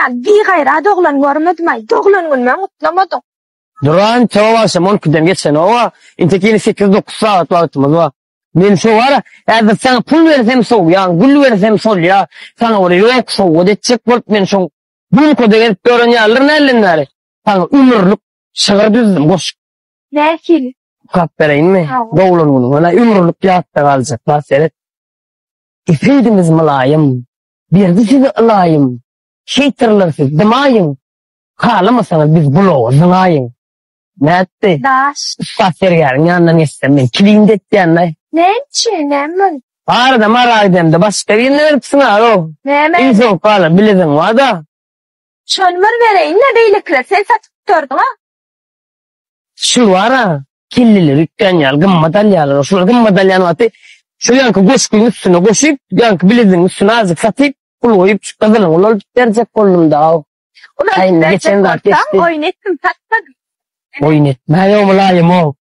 yani bir gayra doğulan görmedim ay. Doğulan günmen mutlamadım. Duran çava varsa Monk'dan geçsen ova. İntekini 8-9 saat vaktimiz var. Men şu var ya sana pul versem soğuk ya, gül versem sol ya. Sana oraya yok soğuk, o da çek bolup men şu bunu kodager öğrenýärler nälenleri. Sana ömürlük şagar düzdüm boş. Näkil? Kap bereyinmi? Doğulan bunu. Ona ömürlük ýatda galjak. Baseret. İfediniz malayım. Bir de sizi alayım. Şeytirler siz demayın. Kalamasanız biz buloğu zınayın. Nätti? Daş. Safergerin yanından istemeyin. Kilinde etdiyenler. Nençi, nemin? Arada maragdemde başka birine veripsin o. Nemin? İnsan kala bilizin var da. Şönmür vereyin ne beylikle sen satıp durdun ha? Şu var ha. Killiler, ükkenyer, gımmadalyalar. Şu gımmadalyanı atı. Şu yankı koşkun üstüne koşup, yankı bilizin üstüne azıcık satıp, kulu koyup çıkadılın. Ulan bitterecek kolumda o. Ulan geçen de oynettim, satmadım. Oynetme yo mulayım o.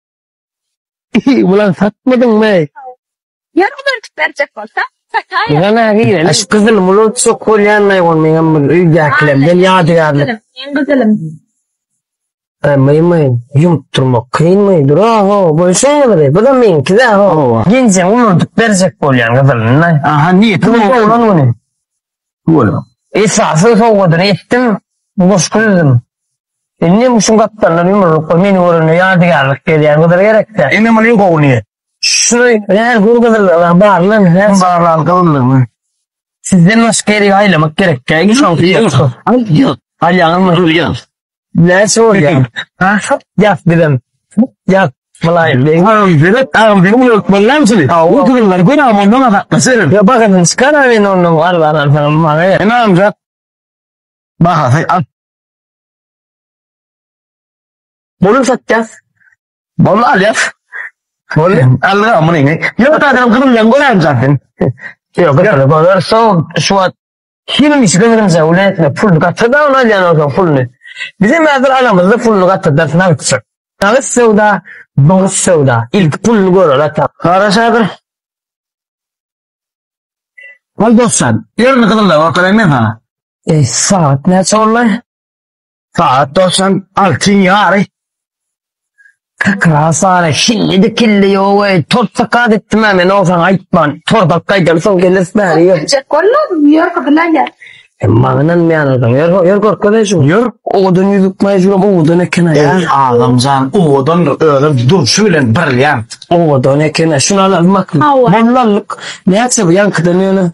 Ulan satmadın mı? Yarın verecek olsa satayım. Yana girelim. Aş kızıl mulut çok kolyanla olmayan bu üydekler. Ben yadigarlık. En güzelim. Maymayın. Yumturmak kıyın mıydır? Oho. Bu şey mi? Bu da minki de o. Gençen unuttuk verecek kolyan kızılın. Aha niye? Bu olan o ne? Bu oğlum. Esası soğudun ettim. Boş kızım. Ne bu şun kaptanlar yumurluk koy. Meni uğrunu yadigarlık geliyor. Bu da gerek de. Ene malıyı kovunuyor. Şurayı. Her kuru kızıllar bağırlan. Her Bağırlan kılınır mı? sizden başka yere aylamak gerek. Ayağın mı? Ne soruyor? Yap dedim. Yap. Vallahi. Ağam benim yok. Vallahi misin? O kılınlar koyun ama ondan atatmasın. Ya bakın çıkar ben onun var falan. Ne amca? Bak al. Bunu satacağız. Vallahi al ya. Vallahi Allah amına ne? Ya da adam kılınlar koyun zaten. Yok öyle kadar soğuk şu an. Kim işgalimize ulanetme pul katıda ona yani o pulunu. Bizim mezar aramızda pulunu katıda ne yapacak? Nağız sevda, boğuz sevda. İlk pulunu görür hatta. Karışadır. Al dostsan. Yarın kılınlar ortadan ne sana? Saat ne sonra? Saat dostsan altın yarı. Krasane şimdi de killi yo tort sakat ettim hemen olsan aytman. Tort dakika son gelir bari yok. Çekollar yer kadar yer. Mağanan mı yanırdım? Yer korkadaşım. Yer. Oğudun yüzük mayıcıram oğudun ekene ya. Ağlamcan oğudan öyle dur şöyle brilliant. Oğudun ekene şunu alalım bakın. Mallallık. Ne yapsa bu yankıdan yana.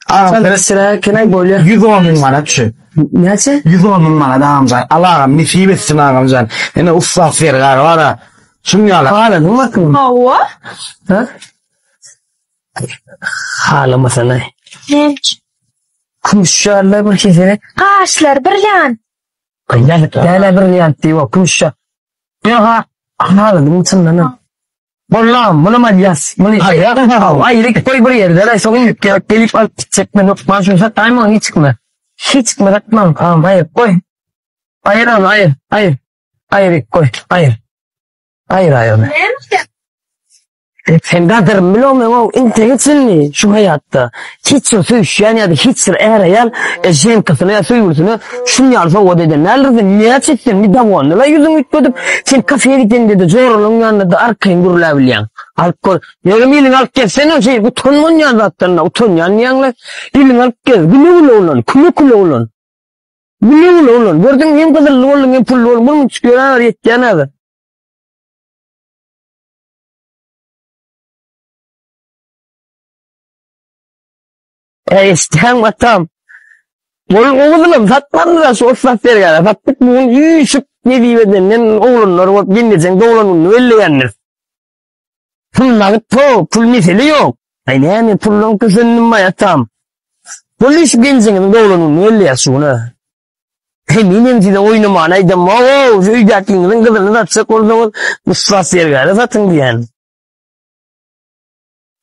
Sen sıra ekene böyle. 110 bin manat şu. Ne yapsa? 110 bin manat ağamcan. Allah'ım nisip etsin ağamcan. Yani ufak fergar var ha. Şunu yala. Ağladın bakın. Hava? Ha? Ağlamasana. Nenç. Kumşarlar bir kesene. Kaşlar birlen. Gel bir yanti o kumşa. Ya ağladım utandan. Vallahi bunu malyas. Bunu aylık koy buraya yerde. Ay sonra gelip al çekme yok. Ben şunu satayım hiç çıkma. Hiç çıkma atmam. Tamam hayır koy. Hayır oğlum hayır. Hayır koy. Hayır. Hayır. Nenç. Sen kadar bilmiyorum o integrasyon şu hayatta. Hiç o söz yani ya da hiç eğer hayal jen kafana ya söylüyorsun şunu yarsa o dedi. Nerede niye çektin bir davon la yüzün ütüdüp sen kafeye gittin dedi zorunun yanında da arkayın gurulabilen. Alkol. Yarım ilin alıp gel sen o şey utanman ya zaten utan ya niyanla ilin alıp gel. Gülü olun. Kulu olun. Gülü olun. Gördün hem kadar olun hem pul olun. Bunu çıkıyor ha yetkene abi. İsteyen vatam. Oğlum satmadı da şu oslatlar galiba. Sattık bunu yüşüp ne diyeyim oğlunlar o dinleyeceksin doğulanın öyle yanır. Pullağı pul mesele yok. Ay ne yani pullun kızının bayatam. Pul iş gençsin doğulanın öyle yaşuna. Eminim size oynamanaydım. Ooo şu ücretliğinin kızını satsak orada oslatlar galiba satın diyen.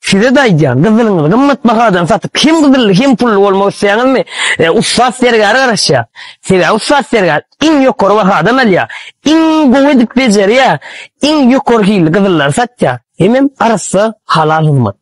Size dayıcan, kızılını gımmat bakadan satıp kim kızılı kim pullu olmak isteyen mi? Ustaz dergar arkadaşlar. Size ustaz dergar in yukarı bakadan al ya. İn kuvvetlik becer ya. İn yukarı hil kızıllar sat ya. Hemen arası halal hizmet.